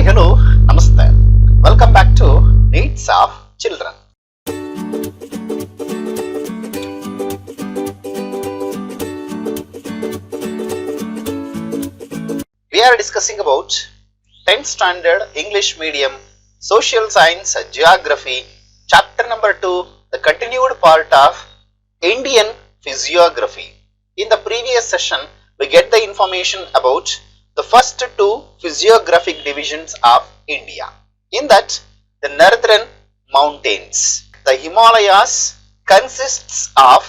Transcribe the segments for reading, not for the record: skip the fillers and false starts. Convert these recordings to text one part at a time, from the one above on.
hello, namaste. Welcome back to Needs of Children. We are discussing about 10th standard English medium social science geography chapter number 2, the continued part of Indian physiography. In the previous session, we get the information about the first two physiographic divisions of India. In that, the northern mountains, the Himalayas consists of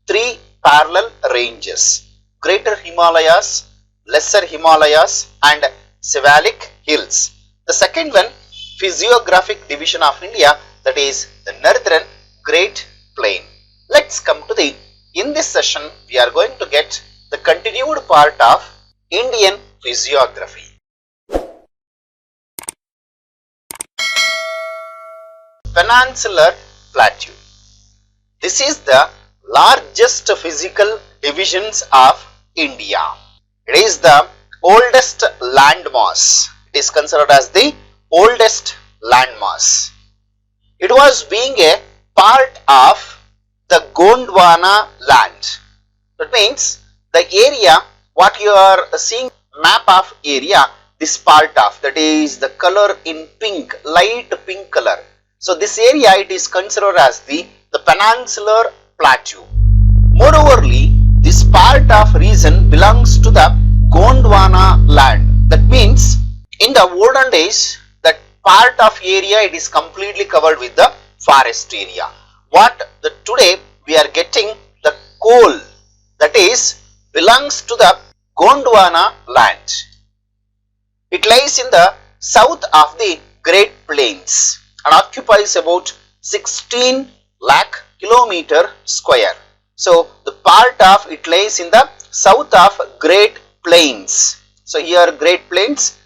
three parallel ranges: Greater Himalayas, Lesser Himalayas and Siwalik Hills. The second one, physiographic division of India, that is the northern Great Plain. Let's come to in this session we are going to get the continued part of Indian physiography. Peninsular Plateau. This is the largest physical divisions of India. It is the oldest landmass. It is considered as the oldest landmass. It was being a part of the Gondwanaland. That means the area what you are seeing map of area, this part of, that is the color in pink, light pink color. So this area it is considered as the Peninsular Plateau. Moreoverly, this part of region belongs to the Gondwanaland. That means in the olden days that part of area it is completely covered with the forest area. What the today we are getting the coal, that is belongs to the Gondwanaland. It lies in the south of the Great Plains and occupies about 16 lakh kilometer square. So the part of it lies in the south of Great Plains. So here Great Plains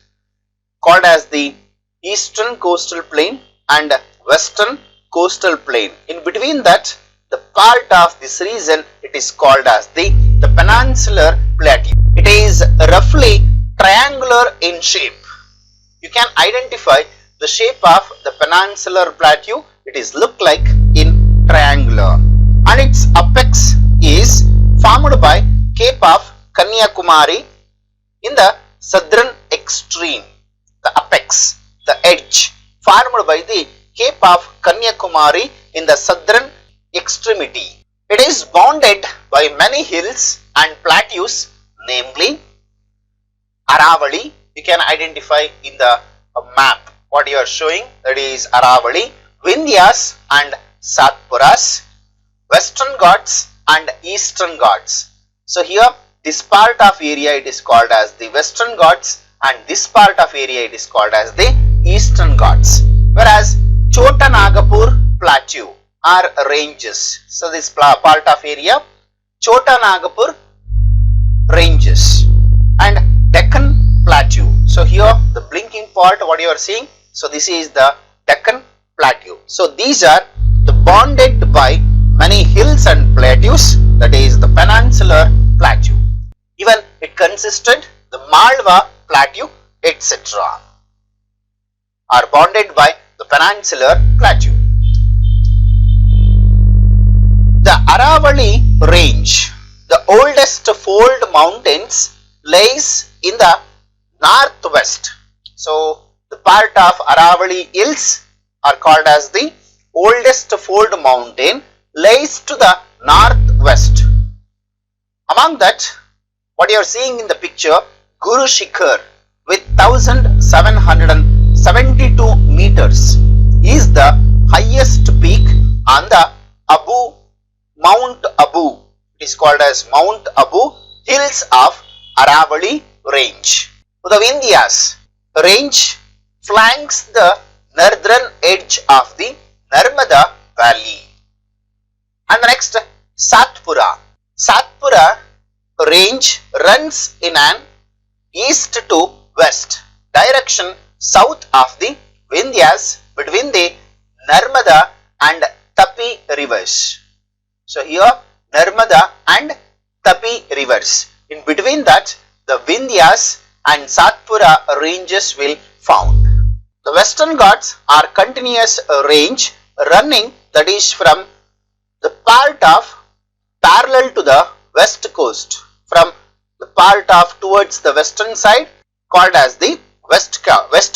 called as the Eastern Coastal Plain and Western Coastal Plain. In between that, the part of this region it is called as the Peninsular Plateau. It is roughly triangular in shape. You can identify the shape of the Peninsular Plateau. It is look like in triangular, and its apex is formed by Cape of Kanyakumari in the southern extreme. The apex, the edge formed by the Cape of Kanyakumari in the southern extremity. It is bounded by many hills and plateaus, namely Aravalli. You can identify in the map what you are showing, that is Aravalli, Vindhyas and Satpuras, Western Ghats and Eastern Ghats. So here this part of area it is called as the Western Ghats and this part of area it is called as the Eastern Ghats. Whereas Chotanagapur Plateau are ranges. So this part of area Chotanagapur ranges and Deccan Plateau. So here the blinking part what you are seeing, so this is the Deccan Plateau. So these are the bounded by many hills and plateaus, that is the Peninsular Plateau. Even it consisted the Malawa Plateau etc. are bounded by the Peninsular Plateau. The Aravalli range, the oldest fold mountains, lies in the northwest. So the part of Aravalli Hills are called as the oldest fold mountain, lies to the northwest. Among that, what you are seeing in the picture, Guru Shikhar with 1772 meters is the highest peak on the Mount Abu. It is called as Mount Abu Hills of Aravalli range. The Vindhyas range flanks the northern edge of the Narmada Valley. And the next, Satpura. Satpura range runs in an east to west direction south of the Vindhyas between the Narmada and Tapi rivers. So here Narmada and Tapi rivers. In between that the Vindhyas and Satpura ranges will found. The Western Ghats are continuous range running, that is from the part of parallel to the west coast, from the part of towards the western side called as the west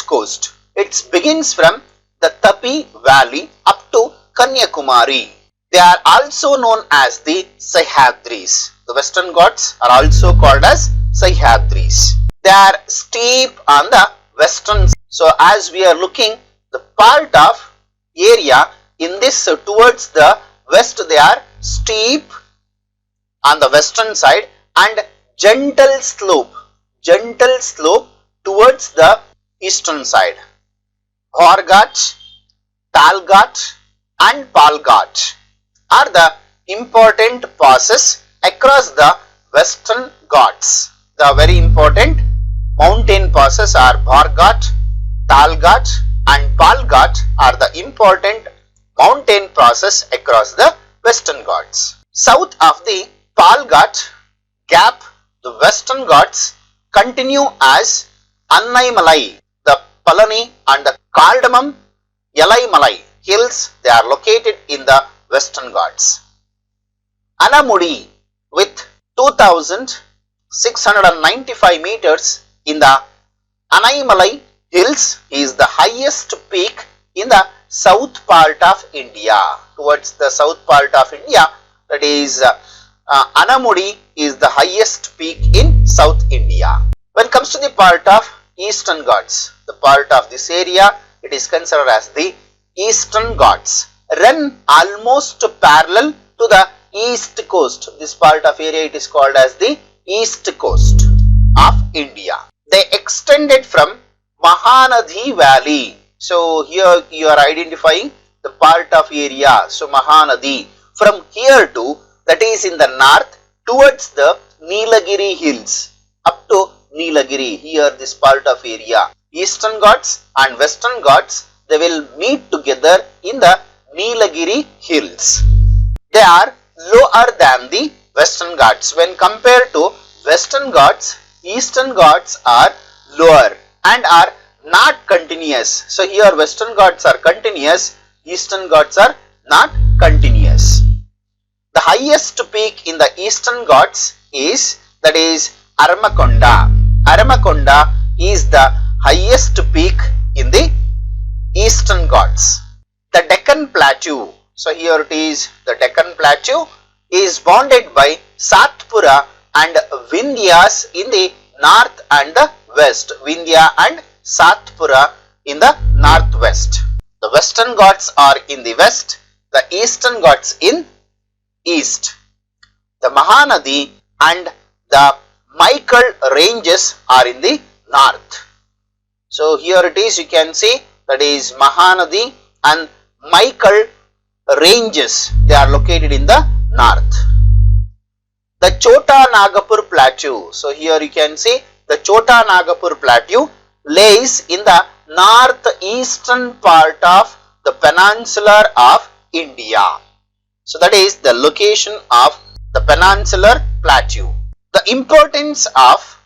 coast. It begins from the Tapi valley up to Kanyakumari. They are also known as the Sahyadris. The Western Ghats are also called as Sahyadris. They are steep on the western side. So as we are looking, the part of area in this towards the west, they are steep on the western side and gentle slope towards the eastern side. Bhor Ghat, Tal Ghat and Pal Ghat are the important passes across the Western Ghats. The very important mountain passes are Bhor Ghat, Tal Ghat and Pal Ghat are the important mountain passes across the Western Ghats. South of the Pal Ghat gap, the Western Ghats continue as Annaimalai, the Palani and the Kaldamam Yalaimalai hills. They are located in the Western Ghats. Anamudi with 2695 meters in the Annaimalai hills is the highest peak in the south part of India. Towards the south part of India, that is Anamudi is the highest peak in South India. When it comes to the part of Eastern Ghats, the part of this area, it is considered as the Eastern Ghats, run almost parallel to the east coast. This part of area, it is called as the east coast of India. They extended from Mahanadi Valley. So here you are identifying the part of area. So Mahanadi, from here to, that is in the north, towards the Nilagiri hills up to Nilagiri. Here this part of area, Eastern Ghats and Western Ghats, they will meet together in the Nilagiri hills. They are lower than the Western Ghats. When compared to Western Ghats, Eastern Ghats are lower and are not continuous. So here Western Ghats are continuous, Eastern Ghats are not continuous. The highest peak in the Eastern Ghats is, that is Aramakonda. Aramakonda is the highest peak in the Eastern Ghats. The Deccan Plateau, so here it is, the Deccan Plateau is bounded by Satpura and Vindhyas in the north and the west. Vindhya and Satpura in the northwest. The Western Ghats are in the west, the Eastern Ghats in east. The Mahanadi and the Michael ranges are in the north. So here it is, you can see, that is Mahanadi and Michael ranges, they are located in the north. The Chotanagapur Plateau, so here you can see the Chotanagapur Plateau lays in the northeastern part of the peninsular of India. So that is the location of the Peninsular Plateau. The importance of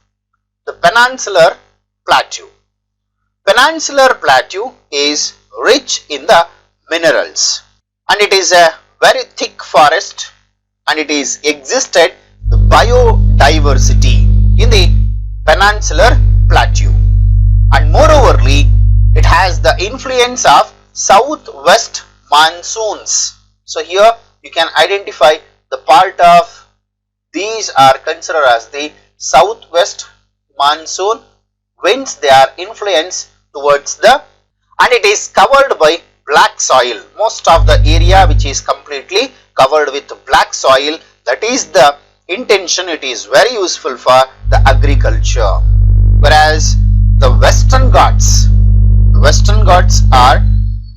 the Peninsular Plateau. Peninsular Plateau is rich in the minerals and it is a very thick forest and it is existed the biodiversity in the Peninsular Plateau, and moreoverly it has the influence of southwest monsoons. So here you can identify the part of these are considered as the southwest monsoon winds. They are influenced towards the, and it is covered by black soil. Most of the area which is completely covered with black soil, that is the intention. It is very useful for the agriculture. Whereas the Western Ghats are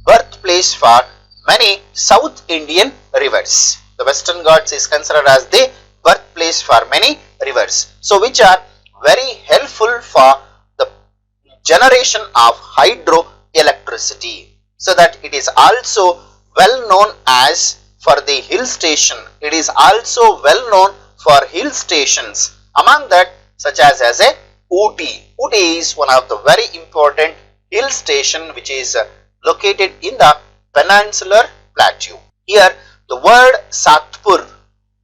birthplace for many South Indian rivers. The Western Ghats is considered as the birthplace for many rivers, so which are very helpful for the generation of hydroelectricity. So that it is also well known as for the hill station. It is also well known for hill stations, among that such as a Ooty. Ooty is one of the very important hill station which is located in the Peninsular Plateau. Here the word Satpur,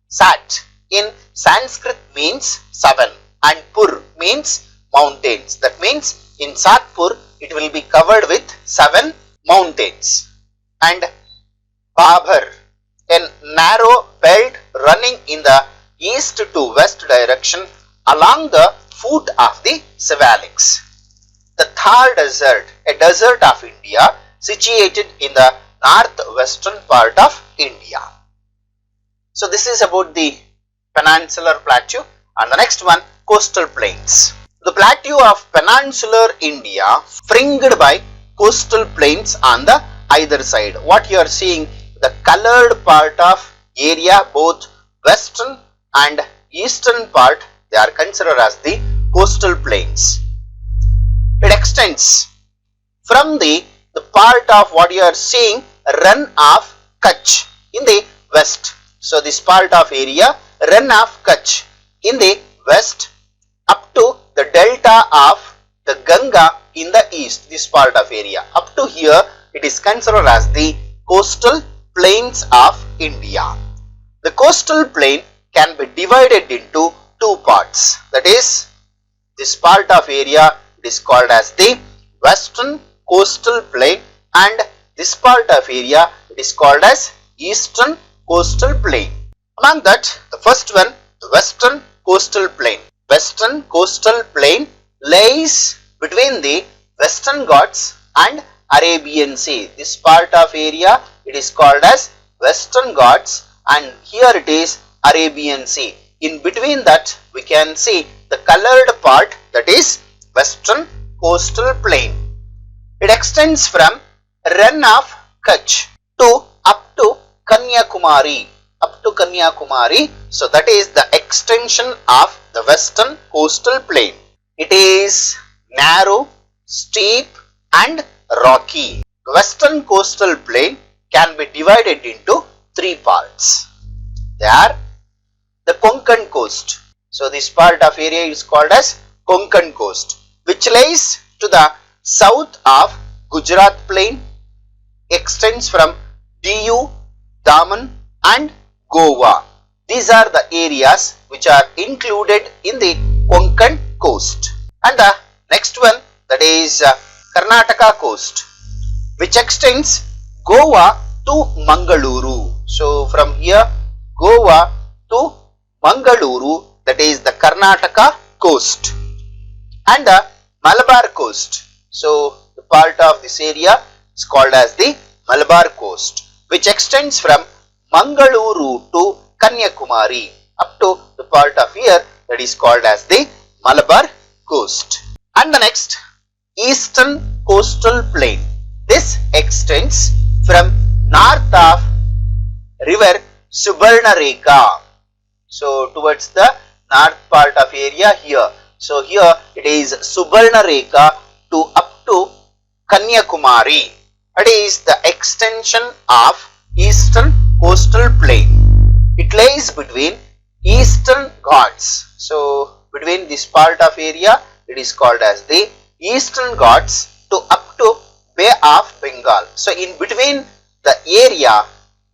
Sat in Sanskrit means 7 and Pur means mountains. That means in Satpur it will be covered with 7 mountains. And Babhar, a narrow belt running in the east to west direction along the foot of the Sivalix. The Thar Desert, a desert of India situated in the northwestern part of India. So this is about the Peninsular Plateau, and the next one, coastal plains. The plateau of peninsular India fringed by coastal plains on the either side. What you are seeing, the colored part of area, both western and eastern part, they are considered as the coastal plains. It extends from the part of what you are seeing, Rann of Kutch in the west. So this part of area, Rann of Kutch in the west, up to the delta of the Ganga in the east. This part of area up to here, it is considered as the coastal plains of India. The coastal plain can be divided into 2 parts. That is, this part of area it is called as the western coastal plain, and this part of area it is called as eastern coastal plain. Among that, the first one, the western coastal plain. Western coastal plain lies between the Western Ghats and Arabian Sea. This part of area it is called as Western Ghats, and here it is Arabian Sea. In between that we can see the colored part, that is western coastal plain. It extends from Rann of Kutch to up to Kanyakumari. So that is the extension of the western coastal plain. It is narrow, steep and rocky. The western coastal plain can be divided into 3 parts. They are the Konkan coast. So this part of area is called as Konkan coast, which lies to the south of Gujarat plain, extends from Diu, Daman and Goa. These are the areas which are included in the Konkan coast. And the next one, that is Karnataka coast, which extends Goa to Mangaluru. So from here Goa to Mangaluru, that is the Karnataka coast. And the Malabar coast. So the part of this area is called as the Malabar coast, which extends from Mangaluru to Kanyakumari up to the part of here that is called as the Malabar coast. And the next, eastern coastal plain. This extends from north of river Subarnarekha. So towards the north part of area here. So here it is Subarnarekha to up to Kanyakumari. It is the extension of eastern coastal plain. It lies between Eastern Ghats. So between this part of area it is called as the Eastern Ghats to up to Bay of Bengal. So in between the area,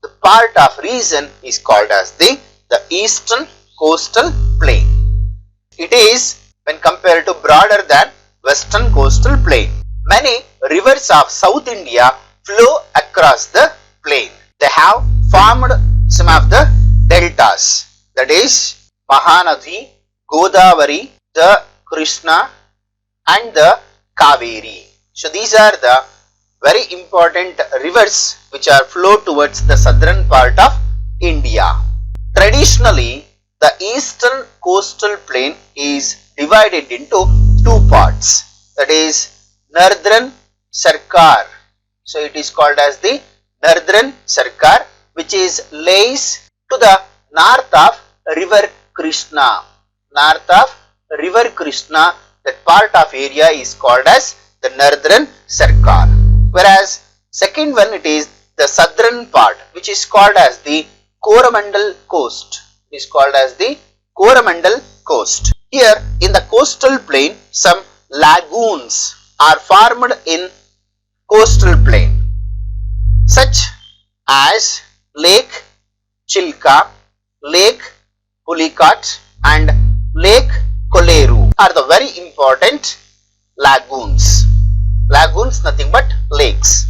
the part of region is called as the eastern coastal plain. It is when compared to broader than western coastal plain. Many rivers of South India flow across the plain. They have formed some of the deltas, that is Mahanadi, Godavari, the Krishna and the Kaveri. So these are the very important rivers which are flow towards the southern part of India. Traditionally, the eastern coastal plain is divided into 2 parts, that is Northern Sarkar. So it is called as the Northern Sarkar, which is lays to the north of river Krishna. North of river Krishna, that part of area is called as the Northern Sarkar. Whereas second one, it is the southern part, which is called as the Coromandel coast. It is called as the Coromandel coast. Here in the coastal plain, some lagoons are formed in coastal plain, such as Lake Chilka, Lake Pulicat and Lake Koleru are the very important lagoons. Lagoons nothing but lakes.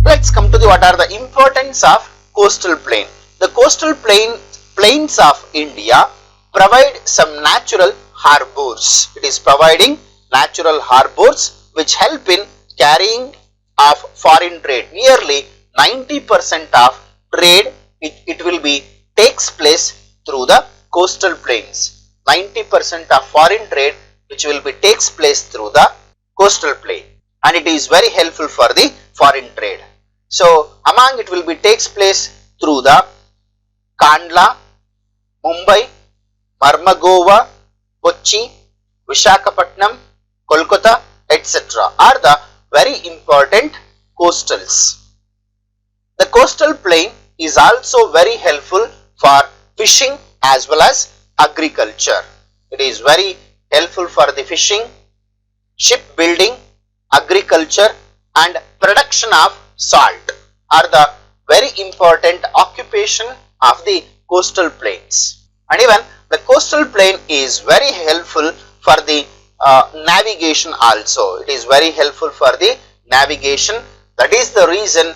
Let's come to what are the importance of coastal plain. The coastal plains of India provide some natural harbors. It is providing natural harbors which help in carrying of foreign trade. Nearly 90% of trade it will be takes place through the coastal plains. 90% of foreign trade which will be takes place through the coastal plain, and it is very helpful for the foreign trade. So among it will be takes place through the Kandla, Mumbai, Marmagova, Kochi, Visakhapatnam, Kolkata, etc. are the very important coastals. The coastal plain is also very helpful for fishing as well as agriculture. It is very helpful for the fishing, shipbuilding, agriculture and production of salt are the very important occupation of the coastal plains. And even the coastal plain is very helpful for the navigation also. It is very helpful for the navigation. That is the reason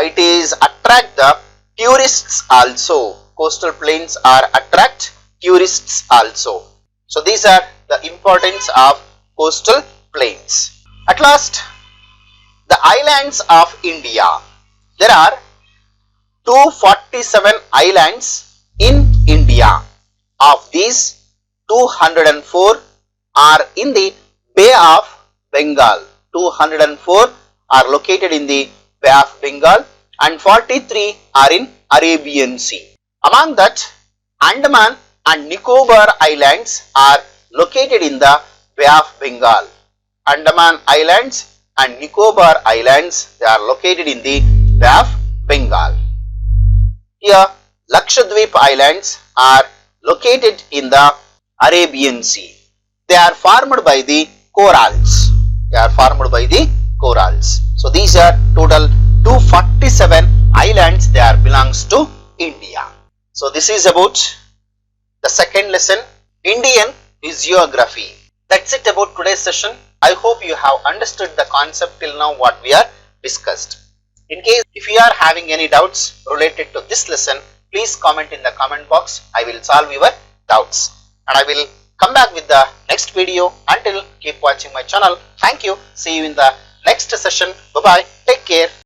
it is attract the tourists also. Coastal plains are attract tourists also. So these are the importance of coastal plains. At last, the islands of India. There are 247 islands in India. Of these, 204 are in the Bay of Bengal. 204 are located in the Bay of Bengal and 43 are in Arabian Sea. Among that, Andaman and Nicobar Islands are located in the Bay of Bengal. Andaman Islands and Nicobar Islands, they are located in the Bay of Bengal. Here, Lakshadweep Islands are located in the Arabian Sea. They are formed by the corals. They are formed by the corals. So these are total 247 islands. They are belongs to India. So this is about the second lesson, Indian physiography. That's it about today's session. I hope you have understood the concept till now what we are discussed. In case if you are having any doubts related to this lesson, please comment in the comment box. I will solve your doubts and I will come back with the next video. Until, keep watching my channel. Thank you. See you in the next session. Bye bye. Take care.